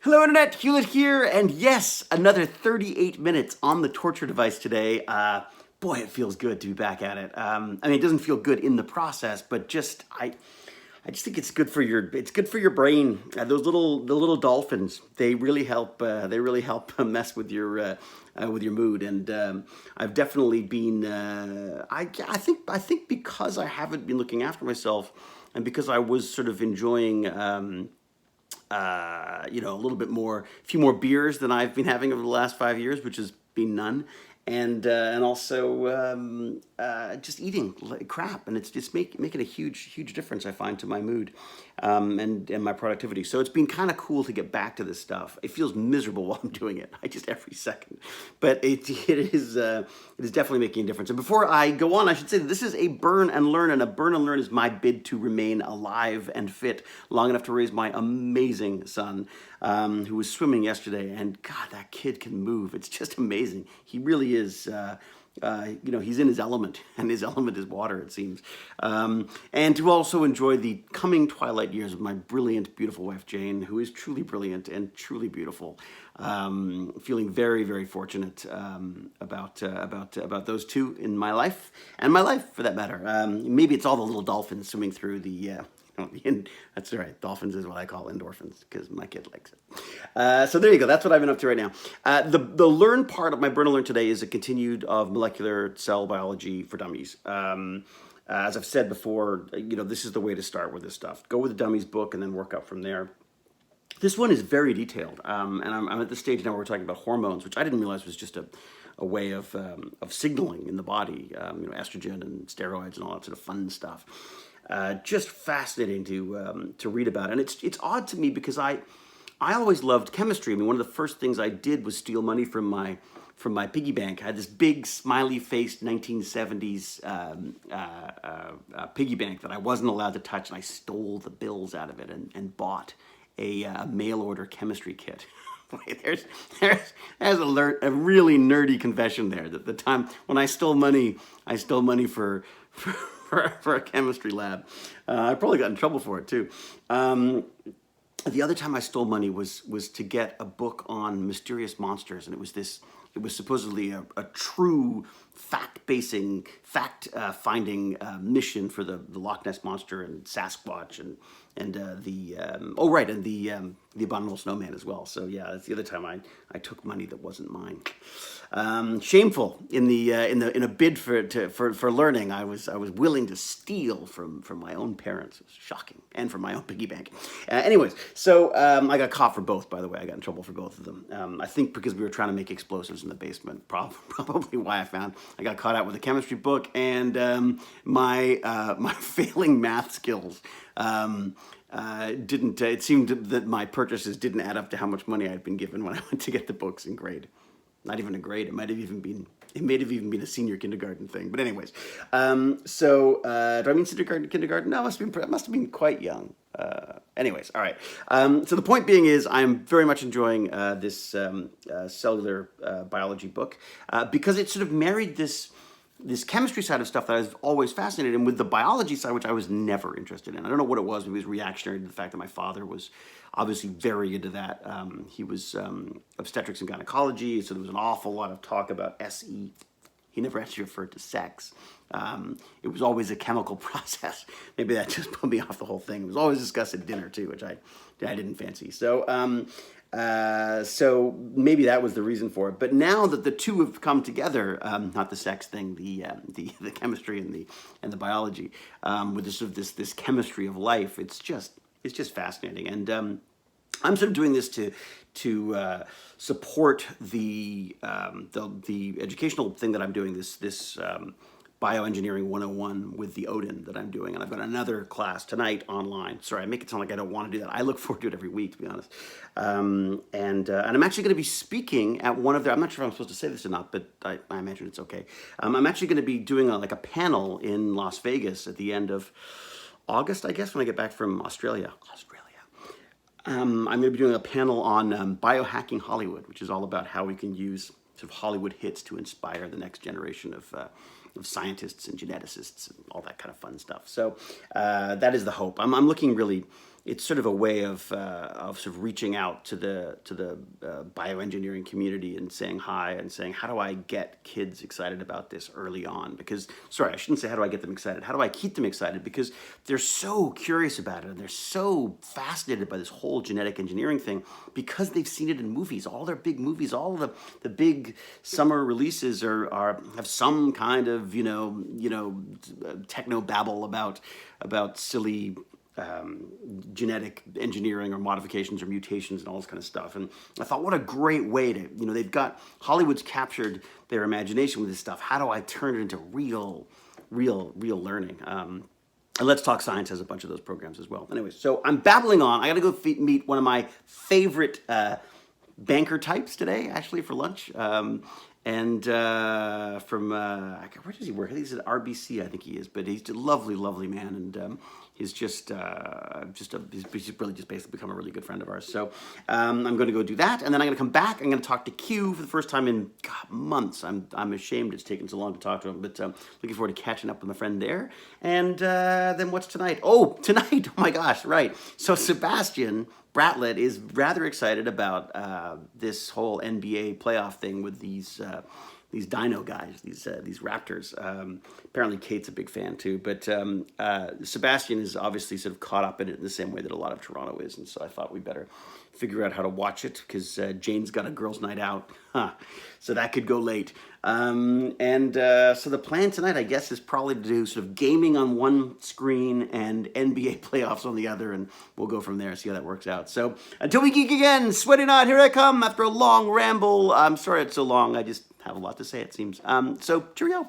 Hello Internet, Hewlett here, and yes, another 38 minutes on the torture device today. Boy, it feels good to be back at it. It doesn't feel good in the process, but I just think it's good for your brain. The little dolphins, they really help. They really help mess with your mood. And I've definitely been. I think because I haven't been looking after myself, and because I was sort of enjoying. A little bit more, a few more beers than I've been having over the last 5 years, which has been none, and also just eating like crap, and it's just making a huge difference, I find, to my mood, and my productivity. So it's been kind of cool to get back to this stuff. It feels miserable while I'm doing it. I just every second, but it is definitely making a difference. And before I go on, I should say that this is a burn and learn, and a burn and learn is my bid to remain alive and fit long enough to raise my amazing son, who was swimming yesterday. And God, that kid can move. It's just amazing. He really is. He's in his element, and his element is water, it seems. And to also enjoy the coming twilight years of my brilliant, beautiful wife, Jane, who is truly brilliant and truly beautiful. Feeling very very fortunate about those two in my life, and my life for that matter. Maybe it's all the little dolphins swimming through that's right. Dolphins is what I call endorphins because my kid likes it. So there you go. That's what I've been up to right now. The learn part of my burn and learn today is a continued of molecular cell biology for dummies. As I've said before, this is the way to start with this stuff. Go with the Dummies book and then work up from there. This one is very detailed, and I'm at the stage now where we're talking about hormones, which I didn't realize was just a way of signaling in the body, estrogen and steroids and all that sort of fun stuff. Just fascinating to read about, and it's odd to me because I always loved chemistry. One of the first things I did was steal money from my piggy bank. I had this big smiley-faced 1970s piggy bank that I wasn't allowed to touch, and I stole the bills out of it and bought a mail order chemistry kit. there's a really nerdy confession there. That the time when I stole money for a chemistry lab. I probably got in trouble for it too. The other time I stole money was to get a book on mysterious monsters, and it was supposedly a true fact finding mission for the Loch Ness monster and Sasquatch and the abominable snowman as well. So yeah, that's the other time I took money that wasn't mine. Shameful in a bid for learning. I was willing to steal from my own parents. It was shocking, and from my own piggy bank. Anyways, so I got caught for both. By the way, I got in trouble for both of them. I think because we were trying to make explosives in the basement. Probably why I got caught out with a chemistry book and my failing math skills. Didn't it seemed that my purchases didn't add up to how much money I'd been given when I went to get the books in grade. Not even a grade. It may have even been a senior kindergarten thing. But anyways, do I mean kindergarten? No, it must have been quite young. Anyways, all right. So the point being is I'm very much enjoying this cellular biology book because it sort of married this chemistry side of stuff that I was always fascinated in with the biology side, which I was never interested in. I don't know what it was. Maybe it was reactionary to the fact that my father was obviously very into that. He was obstetrics and gynecology, so there was an awful lot of talk about SE. He never actually referred to sex. It was always a chemical process. Maybe that just put me off the whole thing. It was always discussed at dinner too, which I didn't fancy. So maybe that was the reason for it. But now that the two have come together, not the sex thing, the chemistry and the biology, with this chemistry of life, it's just fascinating. And I'm sort of doing this to support the educational thing that I'm doing. This Bioengineering 101 with the Odin that I'm doing. And I've got another class tonight online. Sorry, I make it sound like I don't want to do that. I look forward to it every week, to be honest. And I'm actually going to be speaking at one of their, I'm not sure if I'm supposed to say this or not, but I imagine it's okay. I'm actually going to be doing a panel in Las Vegas at the end of August, I guess, when I get back from Australia. I'm going to be doing a panel on biohacking Hollywood, which is all about how we can use sort of Hollywood hits to inspire the next generation of scientists and geneticists and all that kind of fun stuff. So that is the hope. I'm looking really it's sort of a way of sort of reaching out to the bioengineering community and saying hi and saying, how do I get kids excited about this early on? Because, sorry, I shouldn't say how do I get them excited. How do I keep them excited? Because they're so curious about it and they're so fascinated by this whole genetic engineering thing because they've seen it in movies. All their big movies, all the big summer releases have some kind of techno babble about silly genetic engineering or modifications or mutations and all this kind of stuff. And I thought, what a great way to, they've got, Hollywood's captured their imagination with this stuff. How do I turn it into real learning? And Let's Talk Science has a bunch of those programs as well. Anyway, so I'm babbling on. I got to go meet one of my favorite banker types today, actually, for lunch. And from, where does he work? I think he's at RBC, I think he is. But he's a lovely, lovely man. And he's he's really just basically become a really good friend of ours. So I'm going to go do that. And then I'm going to come back. I'm going to talk to Q for the first time in months. I'm ashamed it's taken so long to talk to him. But looking forward to catching up with my friend there. And then what's tonight? Oh, tonight. Oh, my gosh. Right. So Sebastian Bratlett is rather excited about this whole NBA playoff thing with these dino guys, these Raptors. Apparently Kate's a big fan too, but Sebastian is obviously sort of caught up in it in the same way that a lot of Toronto is, and so I thought we'd better figure out how to watch it because Jane's got a girls' night out, so that could go late. So the plan tonight, I guess, is probably to do sort of gaming on one screen and NBA playoffs on the other, and we'll go from there, see how that works out. So until we geek again, sweaty not, here I come after a long ramble. I'm sorry it's so long, I just have a lot to say, it seems. So cheerio.